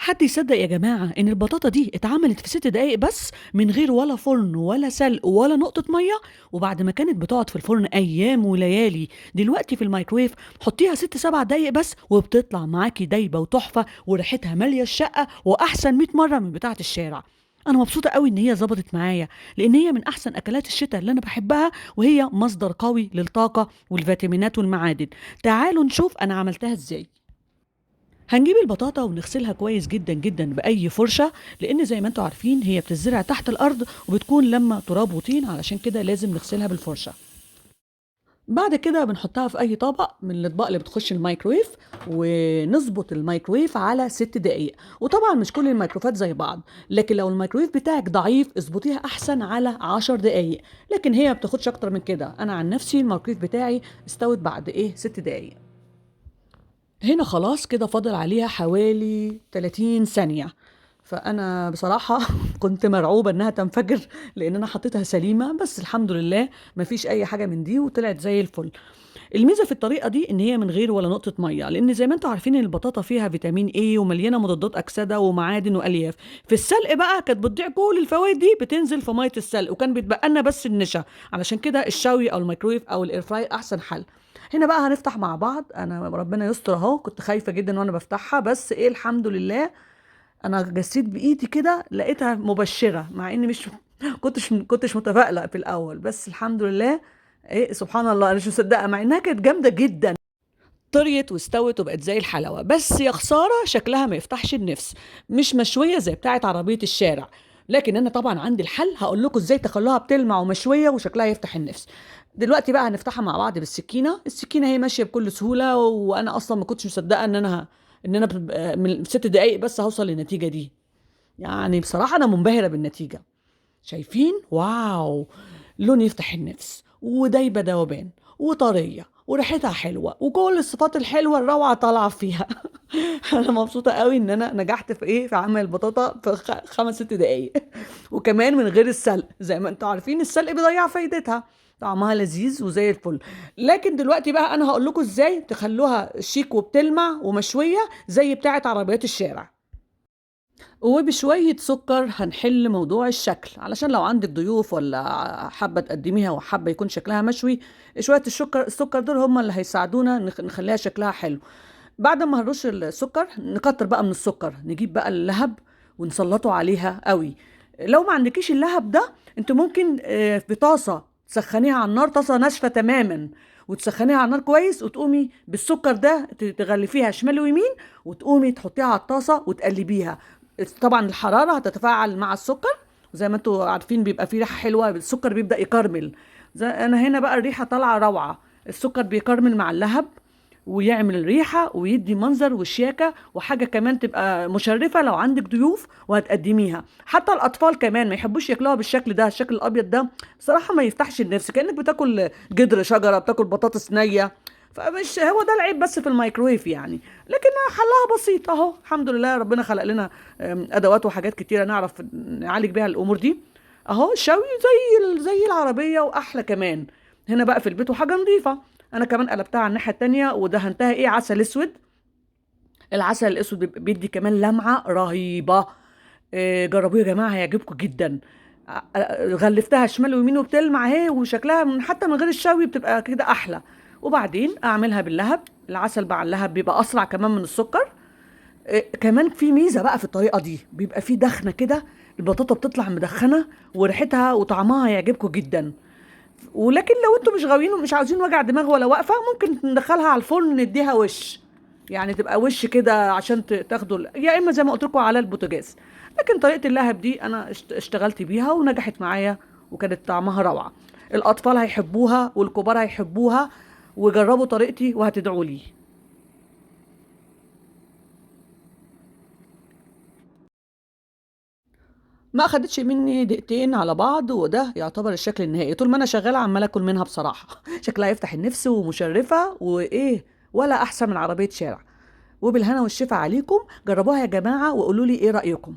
حد يصدق يا جماعة إن البطاطا دي اتعملت في 6 دقايق بس من غير ولا فرن ولا سلق ولا نقطة مية؟ وبعد ما كانت بتقعد في الفرن أيام وليالي، دلوقتي في الميكرويف حطيها 6 7 دقايق بس وبتطلع معاكي دايبة وتحفة وريحتها مالية الشقة وأحسن 100 مرة من بتاعة الشارع. أنا مبسوطة قوي إن هي ظبطت معايا، لأن هي من أحسن أكلات الشتاء اللي أنا بحبها، وهي مصدر قوي للطاقة والفيتامينات والمعادن. تعالوا نشوف أنا عملتها إزاي. هنجيب البطاطا ونغسلها كويس جدا جدا بأي فرشة، لأن زي ما انتوا عارفين هي بتزرع تحت الأرض وبتكون لما تراب وطين، علشان كده لازم نغسلها بالفرشة. بعد كده بنحطها في أي طبق من الأطباق اللي بتخش الميكرويف، ونظبط الميكرويف على 6 دقايق. وطبعا مش كل الميكروفات زي بعض، لكن لو الميكرويف بتاعك ضعيف اظبطيها أحسن على 10 دقايق، لكن هي ما بتاخدش أكتر من كده. أنا عن نفسي الميكرويف بتاعي استوت بعد 6 دقايق. هنا خلاص كده فاضل عليها حوالي 30 ثانية. فأنا بصراحة كنت مرعوبة إنها تنفجر، لأن أنا حطيتها سليمة، بس الحمد لله مفيش أي حاجة من دي وطلعت زي الفل. الميزة في الطريقة دي إن هي من غير ولا نقطة مية، لأن زي ما انتوا عارفين إن البطاطا فيها فيتامين A ومليانة مضادات أكسدة ومعادن وألياف. في السلق بقى كانت بتضيع كل الفوائد دي، بتنزل في مية السلق، وكان بيتبقى لنا بس النشا. علشان كده الشوي أو الميكرويف أو الإير أحسن حل. هنا بقى هنفتح مع بعض. انا ربنا يستر اهو، كنت خايفه جدا وانا بفتحها، بس الحمد لله انا جسيت بايدي كده لقيتها مبشره، مع اني مش كنتش متفائله في الاول، بس الحمد لله. سبحان الله، انا مش مصدقه مع انها كانت جامده جدا. طريت واستوت وبقت زي الحلاوه، بس يا خساره شكلها ما يفتحش النفس، مش مشويه زي بتاعه عربيه الشارع. لكن انا طبعا عندي الحل، هقول لكم ازاي تخلوها بتلمع ومشويه وشكلها يفتح النفس. دلوقتي بقى هنفتحها مع بعض بالسكينه. السكينه هي ماشيه بكل سهوله، وانا اصلا ما كنتش مصدقه ان انا من 6 دقايق بس هوصل للنتيجه دي. يعني بصراحه انا منبهره بالنتيجه. شايفين؟ واو! لون يفتح النفس، ودايبة ذوبان، وطرية، وريحتها حلوة، وكل الصفات الحلوة الروعة طالعة فيها. أنا مبسوطة قوي إن أنا نجحت في عمل البطاطا في 5 6 دقايق. وكمان من غير السلق، زي ما انتوا عارفين السلق بيضيع فايدتها. طعمها لذيذ وزي الفل. لكن دلوقتي بقى أنا هقول لكم إزاي تخلوها شيك وبتلمع ومشوية زي بتاعة عربيات الشارع. وبشوية سكر هنحل موضوع الشكل، علشان لو عندك ضيوف ولا حابة تقدميها وحابة يكون شكلها مشوي، شوية السكر دول هم اللي هيساعدونا نخليها شكلها حلو. بعد ما هنرش السكر نكتر بقى من السكر، نجيب بقى اللهب ونسلطه عليها قوي. لو ما عندكيش اللهب ده، انت ممكن في طاسة تسخنيها على النار، طاسة ناشفة تماما، وتسخنيها على النار كويس، وتقومي بالسكر ده تغلفيها شمال ويمين، وتقومي تحطيها على الطاسة وتقلبيها. طبعا الحرارة هتتفاعل مع السكر، زي ما انتوا عارفين بيبقى فيه ريحة حلوة، السكر بيبدأ يكرمل. زي انا هنا بقى الريحة طالعة روعة، السكر بيكرمل مع اللهب ويعمل ريحة ويدي منظر وشياكة، وحاجة كمان تبقى مشرفة لو عندك ضيوف وهتقدميها. حتى الأطفال كمان ما يحبوش ياكلوها بالشكل ده، الشكل الأبيض ده بصراحة ما يفتحش النفس، كأنك بتاكل جدر شجرة، بتاكل بطاطس نية. فمش هو ده العيب بس في الميكرويف يعني. لكن حلها بسيط اهو، الحمد لله ربنا خلق لنا ادوات وحاجات كتيرة نعرف نعالج بيها الامور دي. اهو شوي زي العربية واحلى كمان. هنا بقى في البيت وحاجة نظيفة. انا كمان قلبتها على الناحيه التانية ودهنتها عسل اسود. العسل الاسود بيدي كمان لمعه رهيبه. جربوه يا جماعه هيعجبكم جدا. غلفتها شمال ويمين وبتلمع اهي، وشكلها حتى من غير الشوي بتبقى كده احلى. وبعدين اعملها باللهب. العسل مع اللهب بيبقى اسرع كمان من السكر. كمان في ميزه بقى في الطريقه دي، بيبقى في دخنه كده، البطاطا بتطلع مدخنه وريحتها وطعمها هيعجبكم جدا. ولكن لو انتوا مش غاويين ومش عاوزين وجع دماغ ولا واقفه، ممكن ندخلها على الفرن نديها وش، يعني تبقى وش كده عشان تاخدوا يا اما زي ما قلت لكم على البوتاجاز. لكن طريقه اللهب دي انا اشتغلت بيها ونجحت معايا، وكانت طعمها روعه. الاطفال هيحبوها والكبار هيحبوها، وجربوا طريقتي وهتدعوا لي. ما اخدتش مني دقيقتين على بعض، وده يعتبر الشكل النهائي. طول ما انا شغاله عماله اكل منها بصراحه. شكلها يفتح النفس ومشرفه ولا احسن من عربيه شارع. وبالهنا والشفا عليكم، جربوها يا جماعه وقولوا لي ايه رايكم.